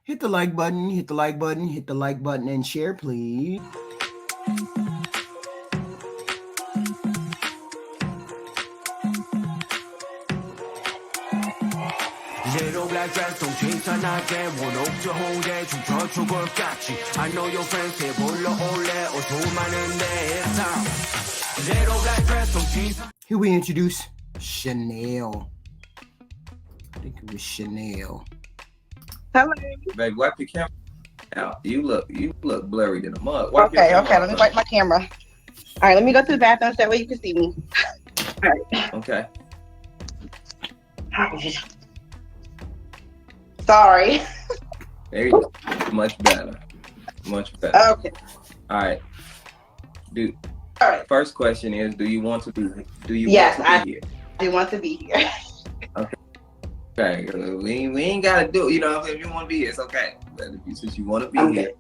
Hit the like button, hit the like button, hit the like button, and share, please. Little black dress don't change 나게 원옥저 홍대 춤춰 죽을 같이 I know your friends 해 불러 올래 어두많은 내 삶 Little black dress don't change. Here we introduce Chanel. I think it was Chanel. Hello. Baby, wipe your camera out. You look blurry in the mud. Okay. Let me wipe my camera. All right, let me go to the bathroom so that way you can see me. All right. Okay. Sorry. There you go. Much better. Okay. All right. Dude. All right. First question is, do you want to be here? I do want to be here. Okay. We ain't gotta do it. You know, if you want to be here, it's okay. But since you want to be here,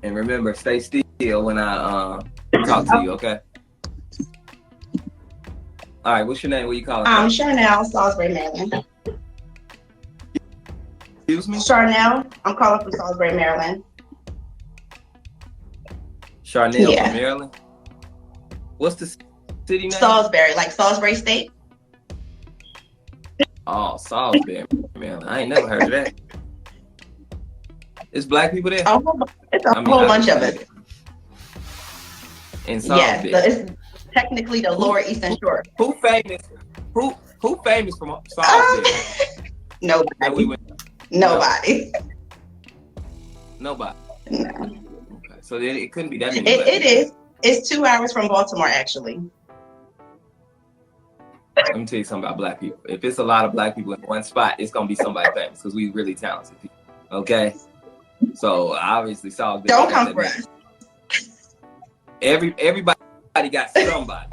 and remember, stay still when I talk to you. Okay. All right. What's your name? What you calling? Charell, Salisbury, Maryland. Excuse me? Charell. I'm calling from Salisbury, Maryland. Charnel from Maryland. What's the city name? Salisbury, like Salisbury State. Oh, Salisbury, Maryland. I ain't never heard of that. Is black people there? It's a whole bunch of it. In Salisbury. Yes, it's technically the Lower Eastern Shore. Who famous? Who famous from Salisbury? Nobody. Nobody. Nobody. No. Okay. So then it couldn't be that many. It is. It's 2 hours from Baltimore, actually. Let me tell you something about black people. If it's a lot of black people in one spot, it's gonna be somebody famous because we really talented people. Okay. So obviously Salisbury. Don't come for us. Everybody got somebody.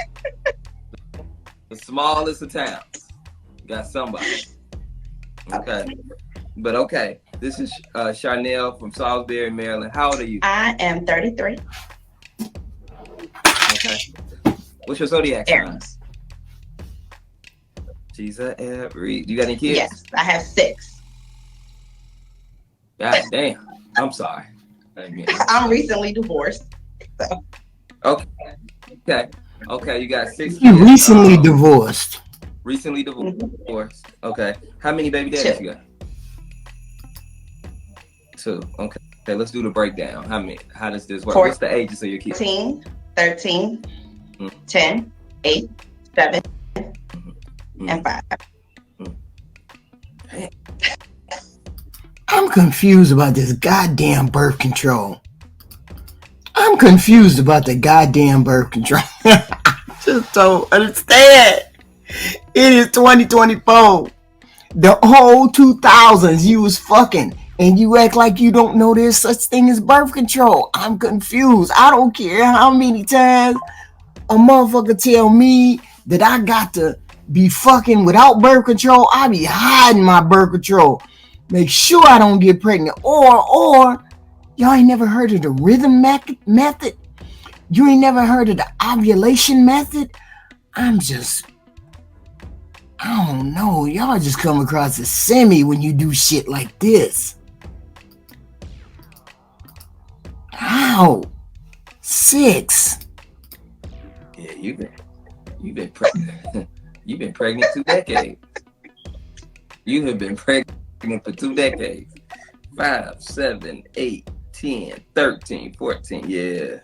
The smallest of towns got somebody. Okay. But okay, this is Charnel from Salisbury, Maryland. How old are you? I am 33. Okay. What's your zodiac sign? Aries. She's a Aries. You got any kids? Yes, I have 6. God damn. I'm sorry. I'm recently divorced. So. Okay. You got 6 kids. You recently divorced. Recently divorced. Okay. How many baby daddies you got? 2. Okay. Let's do the breakdown. How does this work? What's the ages of your kids? 14, 13, 10, 8, 7, and 5. I'm confused about this goddamn birth control. I'm confused about the goddamn birth control. I just don't understand. It is 2024. The whole 2000s you was fucking and you act like you don't know there's such thing as birth control. I'm confused. I don't care how many times a motherfucker tell me that I got to be fucking without birth control. I be hiding my birth control. Make sure I don't get pregnant. Or y'all ain't never heard of the rhythm method? You ain't never heard of the ovulation method? I don't know. Y'all just come across as semi when you do shit like this. How? 6. Yeah, you've been pregnant. You've been pregnant 2 decades. You have been pregnant for 2 decades. 5, 7, 8, 10, 13, 14. Yeah.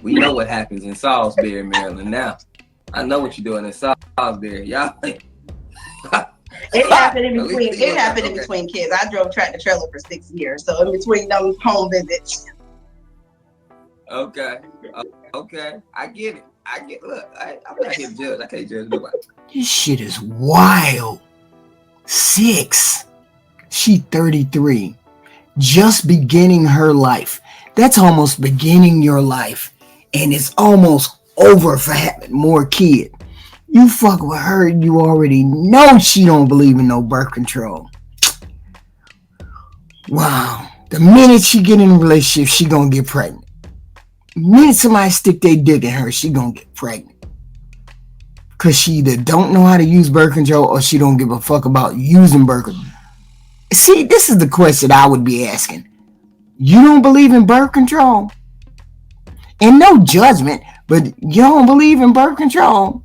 We know what happens in Salisbury, Maryland now. I know what you're doing in Salisbury. Y'all. It happened in between kids. I drove tractor trailer for 6 years, so in between those home visits. Okay. I get it. Look, I'm not here to judge. I can't judge nobody. This shit is wild. 6. She 33. Just beginning her life. That's almost beginning your life. And it's almost over for having more kids. You fuck with her, you already know she don't believe in no birth control. Wow. The minute she get in a relationship, she gonna get pregnant. The minute somebody stick their dick in her, she gonna get pregnant. Cause she either don't know how to use birth control or she don't give a fuck about using birth control. See, this is the question I would be asking. You don't believe in birth control? And no judgment, but you don't believe in birth control?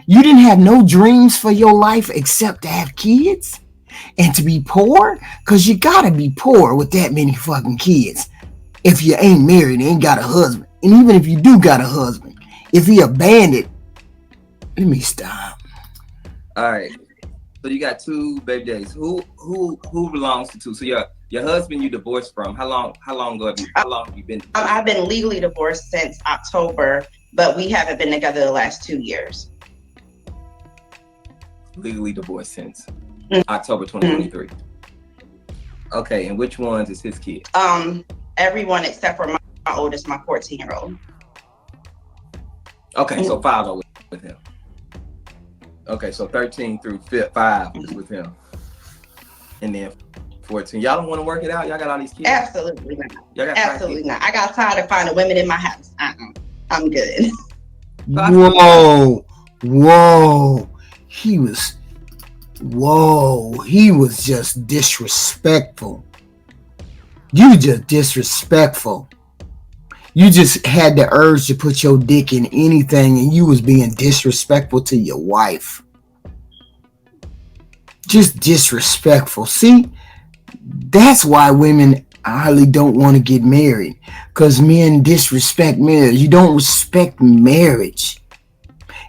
You didn't have no dreams for your life except to have kids? And to be poor? Because you gotta be poor with that many fucking kids. If you ain't married and ain't got a husband. And even if you do got a husband, if he a bandit, let me stop. All right. So you got 2 baby daddies. Who belongs to 2? So your husband you divorced from. How long ago have you been divorced? I've been legally divorced since October, but we haven't been together the last 2 years. Legally divorced since October 2023. Okay, and which ones is his kid? Everyone except for my oldest, my 14-year-old. Okay, so 5 are with him. Okay, so 13 through 5 is with him. And then 14. Y'all don't want to work it out? Y'all got all these kids? Absolutely not. Absolutely not. I got tired of finding women in my house. I'm good. Whoa. He was just disrespectful. You just disrespectful. You just had the urge to put your dick in anything and you was being disrespectful to your wife. Just disrespectful. See, that's why women hardly don't want to get married. Because men disrespect marriage. You don't respect marriage.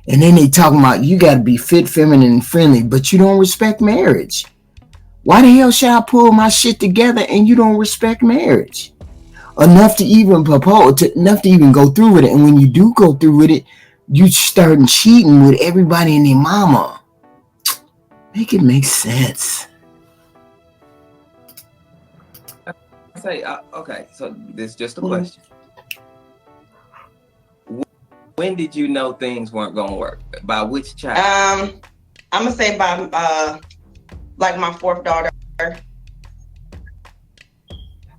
And then they talking about you got to be fit, feminine, and friendly, but you don't respect marriage. Why the hell should I pull my shit together and you don't respect marriage? Enough to even propose, enough to even go through with it. And when you do go through with it, you starting cheating with everybody and their mama. Make it make sense. Say, okay, so this is just a question. When did you know things weren't gonna work? By which child? I'm gonna say by like my 4th daughter.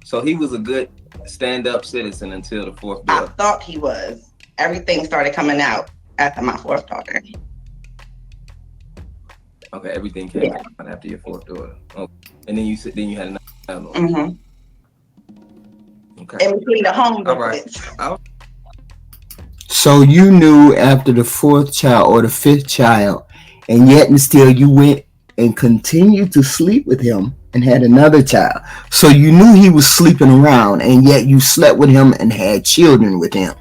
So he was a good stand-up citizen until the 4th daughter. I thought he was. Everything started coming out after my 4th daughter. Okay, everything came out after your 4th daughter. Okay. And then you had another one. Mm-hmm. Okay. In between the home visits. All right. So you knew after the 4th child or the 5th child, and yet and still you went and continued to sleep with him and had another child. So you knew he was sleeping around, and yet you slept with him and had children with him.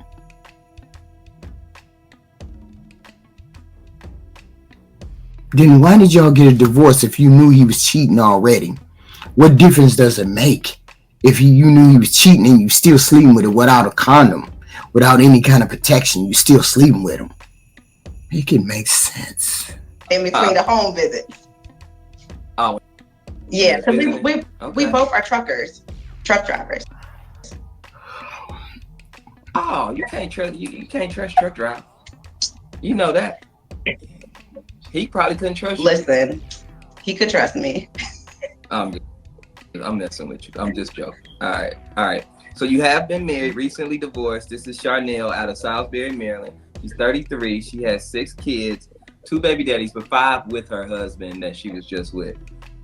Then why did y'all get a divorce if you knew he was cheating already? What difference does it make if you knew he was cheating and you still sleeping with him without a condom, without any kind of protection? You still sleeping with him. Make it make sense. In between the home visits. Oh. Yeah, because we both are truckers, truck drivers. Oh, you can't trust truck drivers. You know that. He probably couldn't trust you. Listen, he could trust me. I'm messing with you. I'm just joking. All right. So you have been married, recently divorced. This is Charell out of Salisbury, Maryland. She's 33. She has 6 kids, 2 baby daddies, but 5 with her husband that she was just with.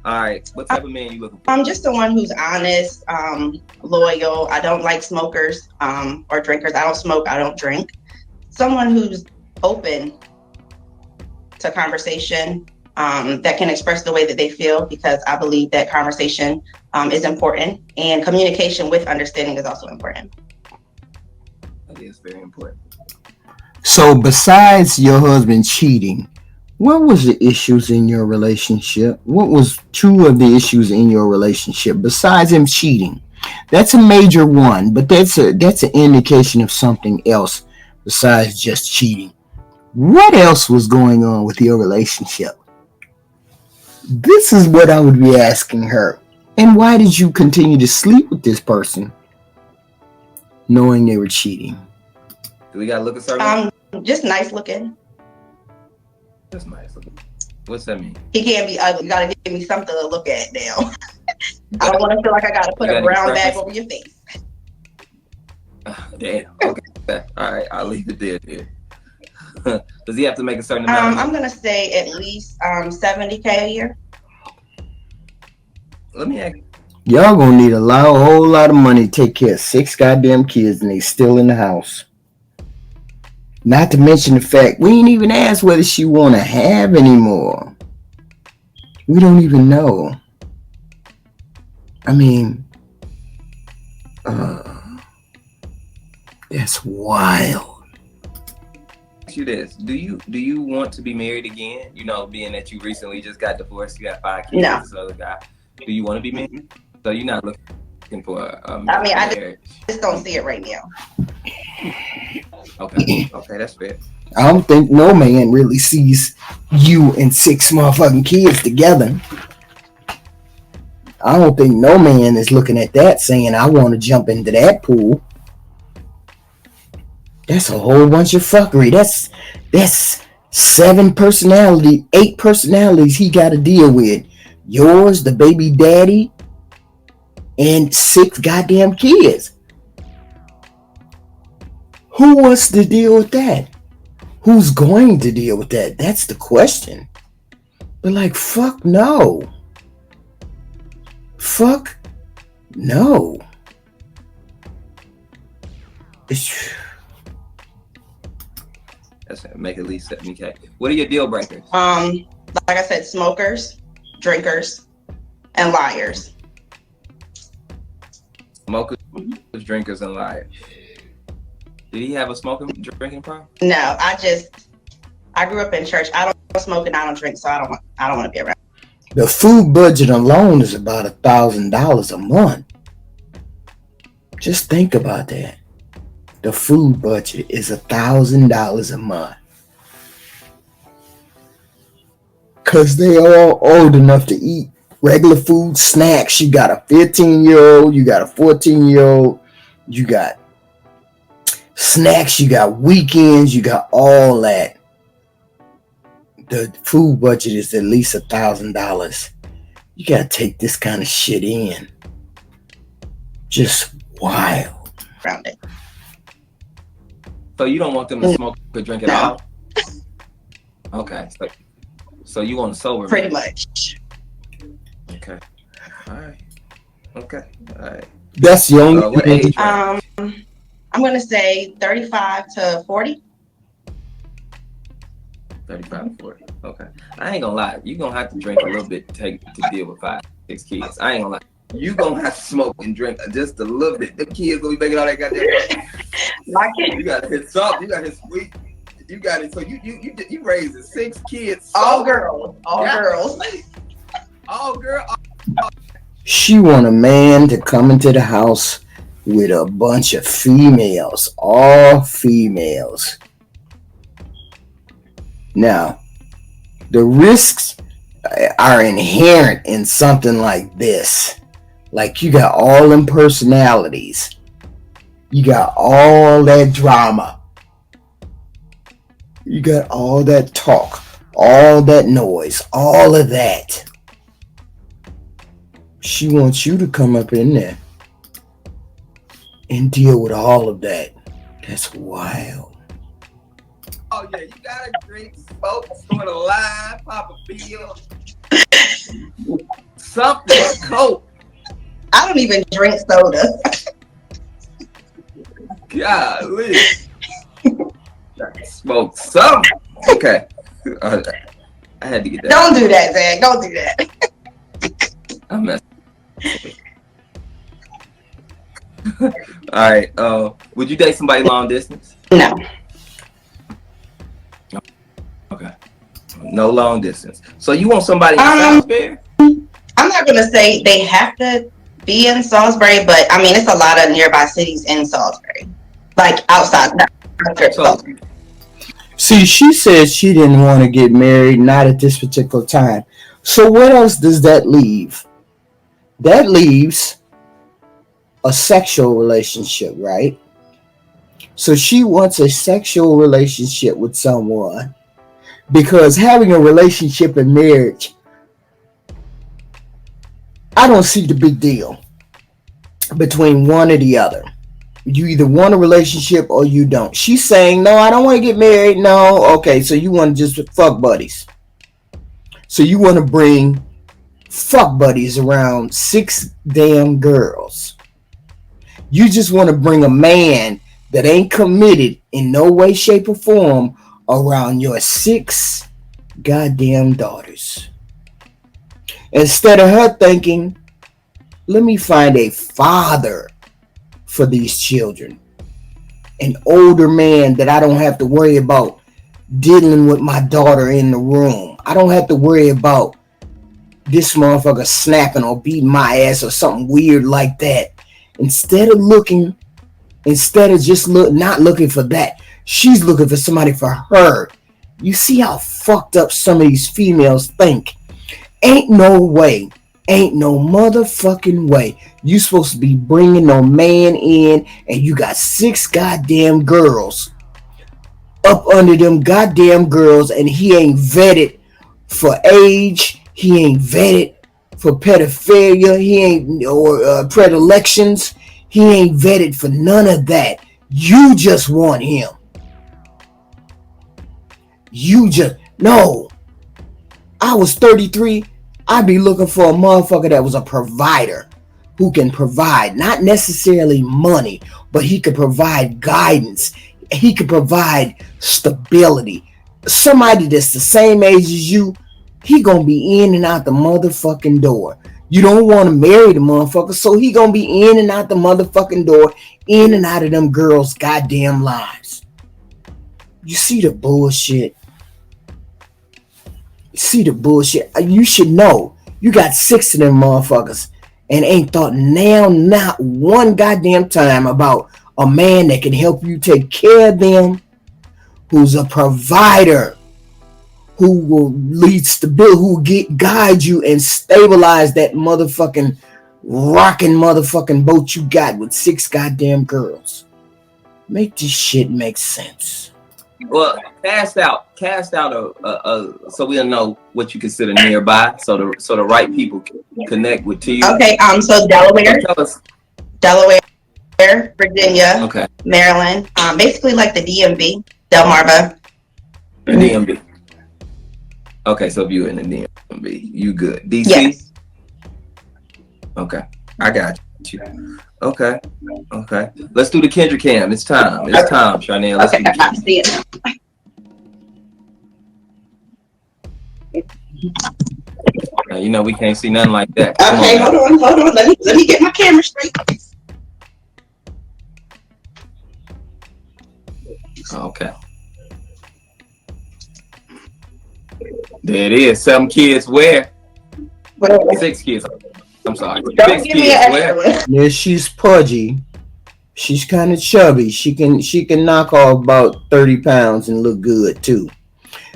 All right. What type of man you looking for? I'm just someone who's honest, loyal. I don't like smokers or drinkers. I don't smoke. I don't drink. Someone who's open to conversation, that can express the way that they feel, because I believe that conversation is important, and communication with understanding is also important. That is very important. So besides your husband cheating, what was the issues in your relationship? What was 2 of the issues in your relationship besides him cheating? That's a major one, but that's an indication of something else besides just cheating. What else was going on with your relationship? This is what I would be asking her. And why did you continue to sleep with this person knowing they were cheating? Do we gotta look at certain? Just nice looking. Just nice looking. What's that mean? He can't be ugly. You gotta give me something to look at now. I don't want to feel like I gotta put a brown bag over your face. Damn. Okay. All right. I'll leave it there. Does he have to make a certain amount? I'm gonna say at least $70K a year. let me ask. Y'all gonna need a whole lot of money to take care of 6 goddamn kids and they still in the house. Not to mention the fact we ain't even asked whether she wanna have any more. We don't even know. I mean, that's wild. Ask you this: Do you want to be married again? You know, being that you recently just got divorced, you got 5 kids. No. With this other guy. Do you want to be married? So you're not looking for a I mean, marriage. I just don't see it right now. Okay, that's fair. I don't think no man really sees you and 6 motherfucking kids together. I don't think no man is looking at that saying, I want to jump into that pool. That's a whole bunch of fuckery. That's 8 personalities he got to deal with. Yours, the baby daddy, and 6 goddamn kids. Who wants to deal with that? Who's going to deal with that? That's the question. But like, fuck no. Fuck no. That's make at least $70K. What are your deal breakers? Like I said, smokers, drinkers, and liars. Smokers, drinkers, and liars. Did he have a smoking, drinking problem? No, I grew up in church. I don't smoke and I don't drink, so I don't want to be around. The food budget alone is about $1,000 a month. Just think about that. The food budget is $1,000 a month. Cause they all old enough to eat regular food, snacks. You got a 15-year-old, you got a 14-year-old, you got snacks, you got weekends, you got all that. The food budget is at least $1,000. You gotta take this kind of shit in. Just wild. Around it. So you don't want them to smoke or drink at all? Okay. So you want a sober Pretty man. much. Okay. All right. Okay. All right. That's the only What age? I'm gonna say 35 to 40. 35 to 40. Okay. I ain't gonna lie. You're gonna have to drink a little bit to deal with 5, 6 kids. I ain't gonna lie. You gonna have to smoke and drink just a little bit. The kids gonna be making all that goddamn. My kid. You gotta hit salt. You gotta hit sweet. You got it. So you raising 6 kids. All girls. All girls. All girl. She want a man to come into the house with a bunch of females, all females. Now, the risks are inherent in something like this. Like you got all them personalities. You got all that drama. You got all that talk, all that noise, all of that. She wants you to come up in there and deal with all of that. That's wild. Oh yeah, you gotta drink, smoke, sort of lie, pop a pill, something, coke. I don't even drink soda. Golly. Smoke something. Okay. I had to get that. Don't do that, Zach. Don't do that. I'm messing. All right. Would you date somebody long distance? No. Okay. No long distance. So you want somebody in Salisbury? I'm not gonna say they have to be in Salisbury, but I mean it's a lot of nearby cities in Salisbury, like outside. See, she said she didn't want to get married, not at this particular time. So what else does that leave? That leaves a sexual relationship, right? So she wants a sexual relationship with someone because having a relationship and marriage, I don't see the big deal between one or the other. You either want a relationship or you don't. She's saying, no, I don't want to get married. No. Okay, so you want to just fuck buddies. So you want to bring fuck buddies around 6 damn girls. You just want to bring a man that ain't committed in no way, shape, or form around your 6 goddamn daughters. Instead of her thinking, let me find a father for these children. An older man that I don't have to worry about dealing with my daughter in the room. I don't have to worry about this motherfucker snapping or beating my ass or something weird like that. Instead of just not looking for that, she's looking for somebody for her. You see how fucked up some of these females think. Ain't no way, ain't no motherfucking way you supposed to be bringing no man in and you got 6 goddamn girls up under them goddamn girls and he ain't vetted for age, he ain't vetted for pedophilia, he ain't or predilections, he ain't vetted for none of that. You just want him. No. I was 33, I'd be looking for a motherfucker that was a provider, who can provide, not necessarily money, but he could provide guidance. He could provide stability. Somebody that's the same age as you, he gonna be in and out the motherfucking door. You don't want to marry the motherfucker, so he gonna be in and out the motherfucking door, in and out of them girls' goddamn lives. You see the bullshit? You should know. You got 6 of them motherfuckers and ain't thought now not one goddamn time about a man that can help you take care of them, who's a provider, who will lead stability, who will guide you and stabilize that motherfucking rocking motherfucking boat you got with 6 goddamn girls. Make this shit make sense. Well, cast out a so we'll know what you consider nearby, so the right people can connect with you. Okay, so Delaware, Virginia, okay, Maryland, basically like the DMV, Delmarva. The DMV. Okay, so if you're in the DMV, you good. DC? Yes. Okay, I got you. Okay. Let's do the Kendra Cam. It's time, Charnel. Let's do the I see it. Now, you know we can't see nothing like that. Okay, hold on. Let me get my camera straight. Okay. There it is. 7 kids where? 6 kids. I'm sorry. Don't 6 give me kids an where? extra one. Yeah, she's pudgy. She's kind of chubby. She can knock off about 30 pounds and look good too.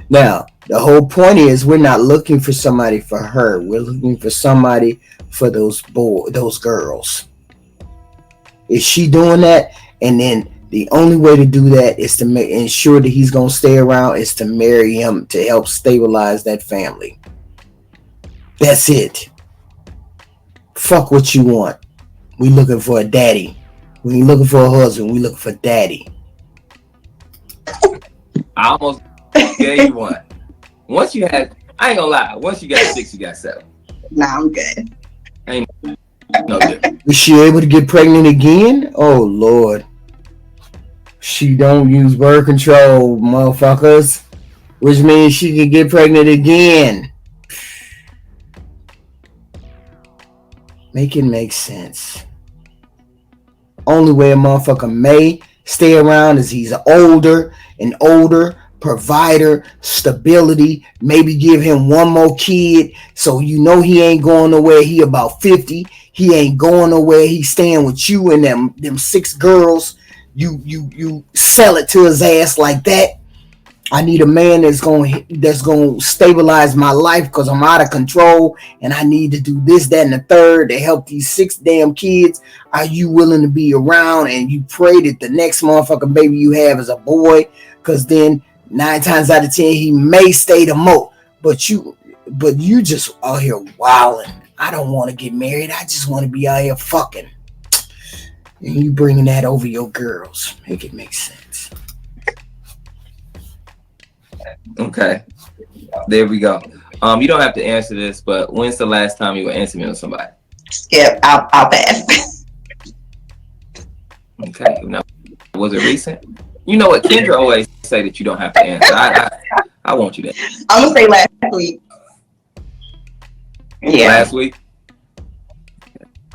Now, the whole point is we're not looking for somebody for her. We're looking for somebody for those girls. Is she doing that? And then the only way to do that is to ensure that he's going to stay around is to marry him to help stabilize that family. That's it. Fuck what you want. We looking for a daddy. We ain't looking for a husband. We looking for daddy. I almost gave you one. Once you had, I ain't gonna lie. Once you got 6, you got 7. Nah, I'm good. Ain't no different. Is she able to get pregnant again? Oh Lord. She don't use birth control, motherfuckers. Which means she can get pregnant again. Make it make sense. Only way a motherfucker may stay around is he's an older provider, stability, maybe give him one more kid so you know he ain't going nowhere. He about 50. He ain't going nowhere. He's staying with you and them 6 girls. You sell it to his ass like that. I need a man that's going to stabilize my life because I'm out of control and I need to do this, that, and the third to help these 6 damn kids. Are you willing to be around? And you pray that the next motherfucking baby you have is a boy, because then 9 times out of 10 he may stay the mo. But you just out here wilding. I don't want to get married. I just want to be out here fucking. And you bringing that over your girls. Make it make sense. Okay, there we go. You don't have to answer this, but when's the last time you were intimate with somebody? Skip. I'll pass. Okay. Now, was it recent? You know what? Kendra always say that you don't have to answer. I want you to. I'm gonna say last week. Yeah. Last week.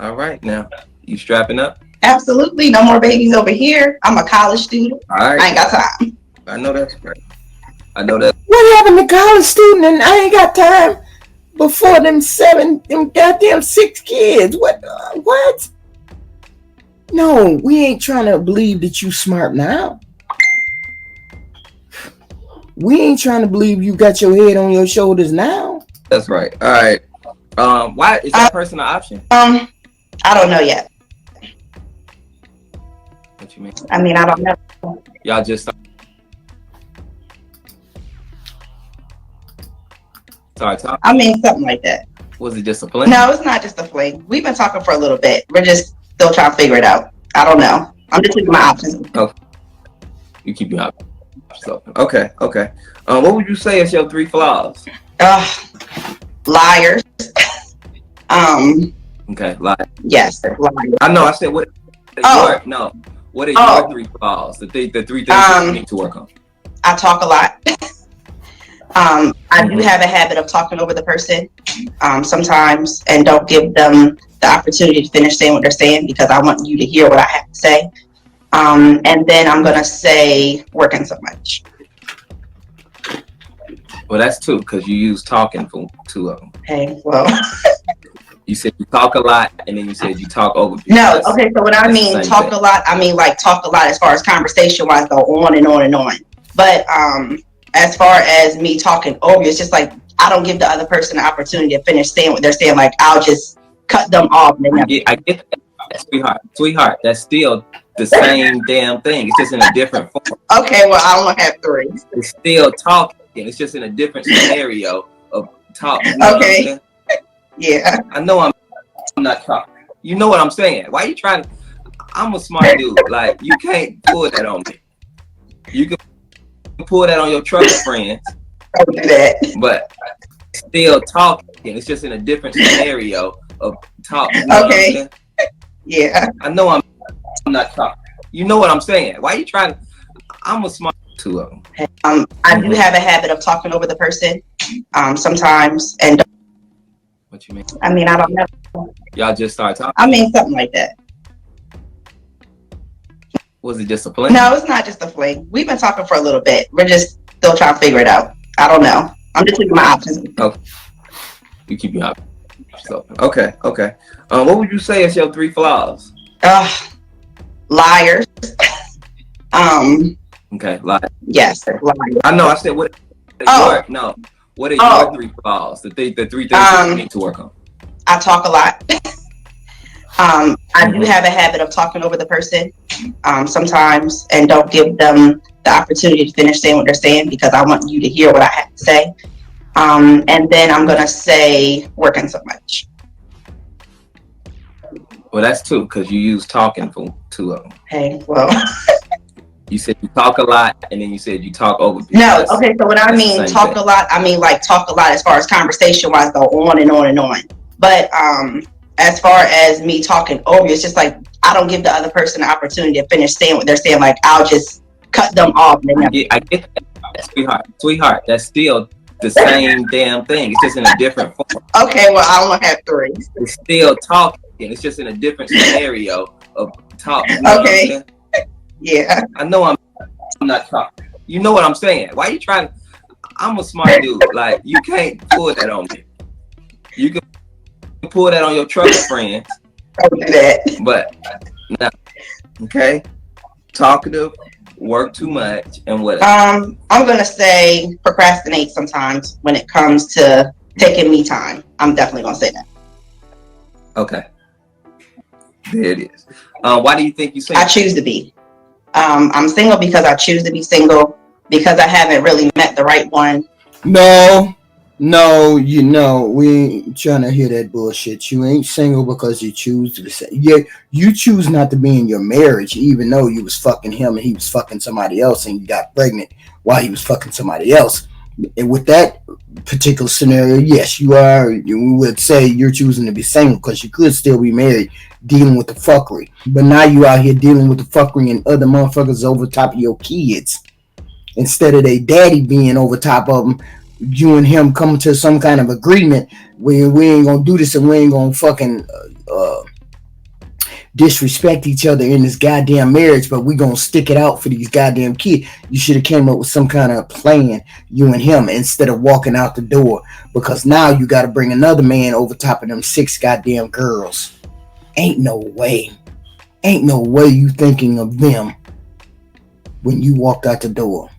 All right. Now, you strapping up? Absolutely. No more babies over here. I'm a college student. All right. I ain't got time. I know that's right. I know that. What happened to college student and I ain't got time before them goddamn 6 kids? What? No, we ain't trying to believe that you smart now. We ain't trying to believe you got your head on your shoulders now. That's right. All right. Why is that person an option? I don't know yet. What you mean? I mean, I don't know. Y'all just started talking? I mean, something like that. Was it just a fling? No, it's not just a fling. We've been talking for a little bit. We're just still trying to figure it out. I don't know. I'm just keeping my options. Okay. You keep your options open. Okay. What would you say is your 3 flaws? Liars. Okay, liars. Yes, liars. I know. I said what? What are your 3 flaws? The 3 things that you need to work on. I talk a lot. I do have a habit of talking over the person sometimes and don't give them the opportunity to finish saying what they're saying because I want you to hear what I have to say. And then I'm going to say working so much. Well, that's 2 because you use talking for 2 of them. Okay, well. You said you talk a lot and then you said you talk over people. No, okay, so when I mean talk a lot, I mean like talk a lot as far as conversation-wise, go on and on and on. But as far as me talking over, it's just like I don't give the other person the opportunity to finish saying what they're saying. Like I'll just cut them off. I get that, sweetheart. That's still the same damn thing. It's just in a different form. Okay, well I only have 3. It's still talking. It's just in a different scenario of talking. Okay. Yeah. I know I'm not talking. You know what I'm saying? Why are you trying to? I'm a smart dude. Like you can't pull that on me. You can pull that on your trucker friends. Don't do that. But still talking. It's just in a different scenario of talking. Okay. Yeah. I know I'm not talking. You know what I'm saying? Why are you trying to? I'm a smart 2 of them. I do have a habit of talking over the person sometimes and. What you mean? I mean, I don't know. Y'all just started talking? I mean, something like that. Was it just a fling? No, it's not just a fling. We've been talking for a little bit. We're just still trying to figure it out. I don't know. I'm just keeping my options. Okay. You keep your options open. Okay. What would you say is your 3 flaws? Liars. Okay, liars. Yes, liars. I know. I said what? What are your 3 flaws? The 3 things that you need to work on. I talk a lot. I do have a habit of talking over the person sometimes and don't give them the opportunity to finish saying what they're saying because I want you to hear what I have to say. And then I'm going to say working so much. Well, that's 2 because you use talking for 2 of them. Hey, well. You said you talk a lot and then you said you talk over people. No, okay, so when I mean talk a lot, I mean like talk a lot as far as conversation-wise, go on and on and on. But as far as me talking over, it's just like I don't give the other person the opportunity to finish saying what they're saying. Like I'll just cut them off. I get that, sweetheart. That's still the same damn thing. It's just in a different form. Okay, well I only have 3. It's still talking. It's just in a different scenario of talking. Okay. Yeah. I know I'm not talking. You know what I'm saying? Why are you trying to? I'm a smart dude. Like you can't pull that on me. You can pull that on your trucker friends. Don't do that. But no. Okay. Talkative, work too much, and what? I'm gonna say procrastinate sometimes when it comes to taking me time. I'm definitely gonna say that. Okay. There it is. Why do you think you single? I choose to be. I'm single because I choose to be single because I haven't really met the right one. No, we ain't trying to hear that bullshit. You ain't single because you choose to say. Yeah, you choose not to be in your marriage, even though you was fucking him and he was fucking somebody else and you got pregnant while he was fucking somebody else. And with that particular scenario, yes, you are. We would say you're choosing to be single because you could still be married, dealing with the fuckery. But now you out here dealing with the fuckery and other motherfuckers over top of your kids. Instead of their daddy being over top of them, you and him coming to some kind of agreement where we ain't gonna do this and we ain't gonna fucking disrespect each other in this goddamn marriage, but we gonna stick it out for these goddamn kids. You should have came up with some kind of plan, you and him, instead of walking out the door, because now you got to bring another man over top of them 6 goddamn girls. Ain't no way you thinking of them when you walked out the door.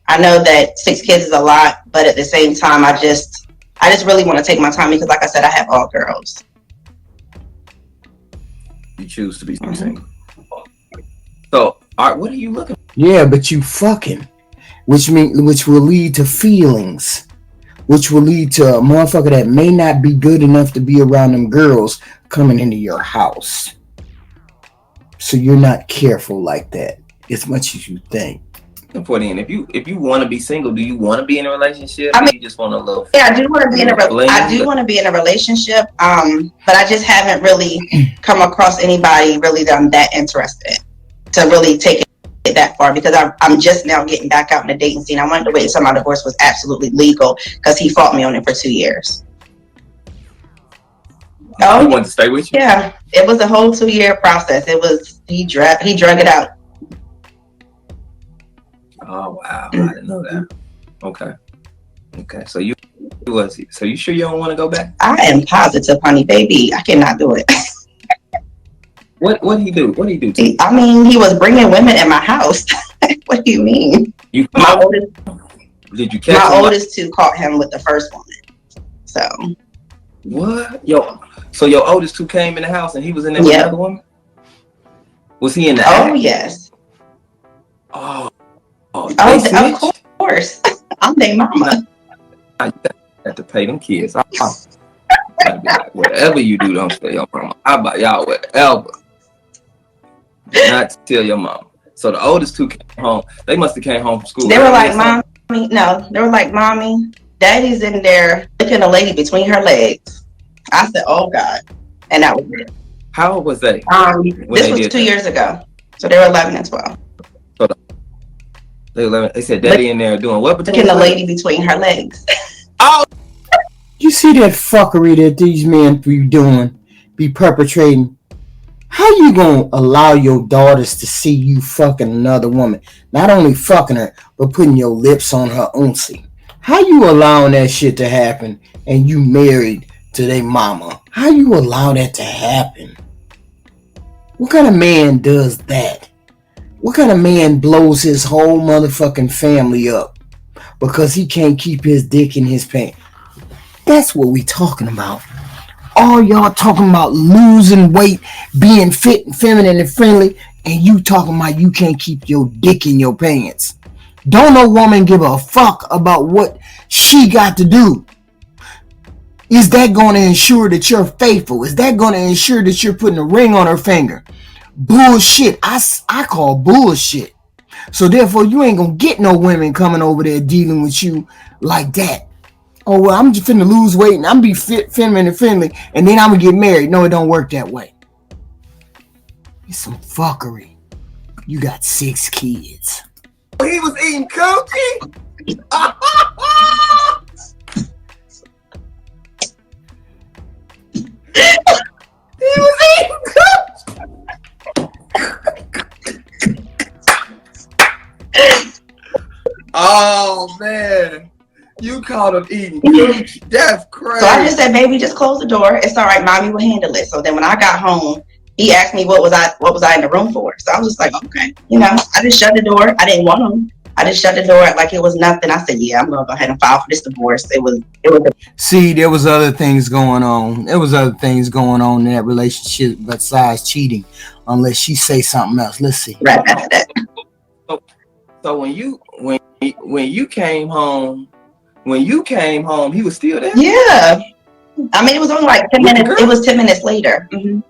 I know that 6 kids is a lot, but at the same time, I just really want to take my time because, like I said, I have all girls. You choose to be single. So, what are you looking for? Yeah, but you fucking, which will lead to feelings, which will lead to a motherfucker that may not be good enough to be around them girls coming into your house. So you're not careful like that as much as you think. For then, if you want to be single, do you want to be in a relationship? I mean, or you just want to love? Yeah, I do want to be in a relationship. But I just haven't really come across anybody really that I'm that interested to really take it that far, because I'm just now getting back out in the dating scene. I wanted to wait until my divorce was absolutely legal because he fought me on it for 2 years. Oh, he wanted to stay with you? Yeah, it was a whole 2-year process. It was he drug it out. Oh wow, I didn't know that. Okay. So you sure you don't want to go back? I am positive, honey, baby. I cannot do it. What did he do? What did he do to you? I mean, he was bringing women in my house. What do you mean? Did you catch my him? oldest 2 caught him with the first woman. So what? So your oldest 2 came in the house and he was in there with another woman? Was he in the act? Oh yes. Oh, of course. I'm their mama. I have to pay them kids. I'll be like, whatever you do, don't tell your mama. I'll buy y'all whatever. Not tell your mama. So the oldest 2 came home. They must have came home from school. They were like, Mommy, Daddy's in there looking a lady between her legs. I said, oh God. And that was it. How old was they? This was 2 years ago. So they were 11 and 12. So they said Daddy in there doing what? Looking a lady between her legs. Oh! You see that fuckery that these men be perpetrating? How you gonna allow your daughters to see you fucking another woman? Not only fucking her, but putting your lips on her unsie. How you allowing that shit to happen and you married to their mama? How you allow that to happen? What kind of man does that? What kind of man blows his whole motherfucking family up because he can't keep his dick in his pants? That's what we talking about. All y'all talking about losing weight, being fit and feminine and friendly, and you talking about you can't keep your dick in your pants. Don't no woman give a fuck about what she got to do. Is that going to ensure that you're faithful? Is that going to ensure that you're putting a ring on her finger? Bullshit. I call bullshit. So therefore, you ain't going to get no women coming over there dealing with you like that. Oh, well, I'm just finna lose weight and I'm be fit, feminine and friendly, and then I'm going to get married. No, it don't work that way. It's some fuckery. You got 6 kids. He was eating cookie? He was eating cookie. Oh, man. You caught him eating cookie. That's crazy. So I just said, baby, just close the door. It's all right. Mommy will handle it. So then when I got home, he asked me what was I in the room for. So I was just like, okay. I just shut the door. I didn't want him. I just shut the door like it was nothing. I said, yeah, I'm going to go ahead and file for this divorce. It was. See, there was other things going on. There was other things going on in that relationship besides cheating, unless she say something else. Let's see. Right after that. So when you came home, he was still there? Yeah. I mean, it was only like 10 minutes. It was 10 minutes later. Mm-hmm.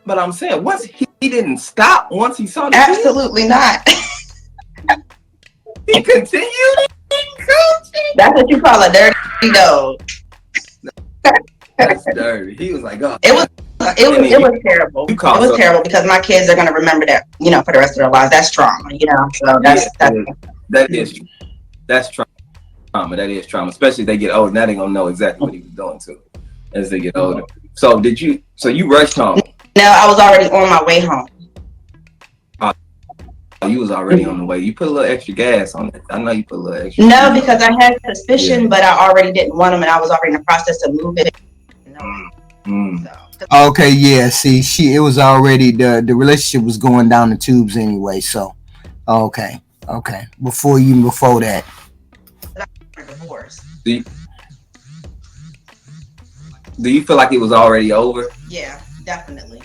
But I'm saying, once he didn't stop once he saw the Absolutely not. He He continued eating coochie. That's what you call a dirty dog. That's dirty. He was like, oh. It was terrible. It was terrible because my kids are gonna remember that, for the rest of their lives. That's trauma, So that's trauma. That is trauma, especially if they get older. Now they gonna know exactly what he was doing to as they get older. So you rushed home? No, I was already on my way home. You was already on the way. You put a little extra gas on it. I know you put a little extra. No, because I had suspicion, but I already didn't want them, and I was already in the process of moving. Okay, yeah. See, it was already the relationship was going down the tubes anyway. So, okay. Before that. Divorce. Do you feel like it was already over? Yeah, definitely.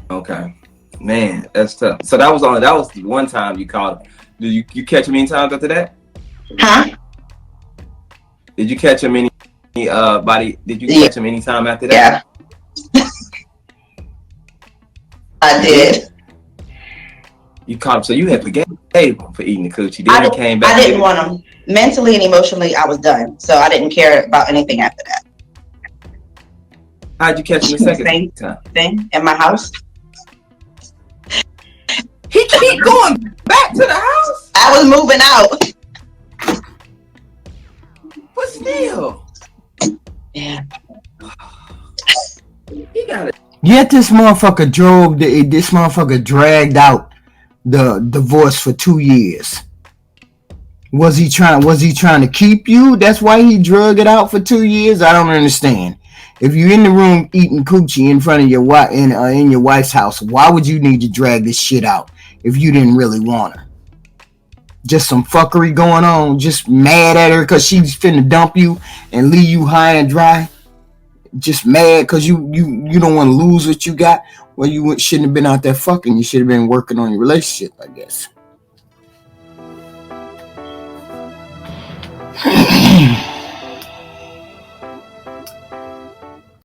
Okay. Man, that's tough. So that was the one time you called him. Did you catch him any times after that? Huh? Did you catch him any did you catch him any time after that? Yeah. I did. You caught him, so you had forgave him for eating the coochie. Then he came back. I didn't want him. Mentally and emotionally, I was done. So I didn't care about anything after that. How'd you catch him the second time? Thing in my house. He keep going back to the house? I was moving out. But still. Yeah. He got it. Yet this motherfucker dragged out the divorce for 2 years. Was he trying to keep you? That's why he drug it out for 2 years? I don't understand. If you're in the room eating coochie in front of your wife in your wife's house, why would you need to drag this shit out if you didn't really want her? Just some fuckery going on, just mad at her because she's finna dump you and leave you high and dry. Just mad because you don't want to lose what you got. Well, you shouldn't have been out there fucking. You should have been working on your relationship, I guess.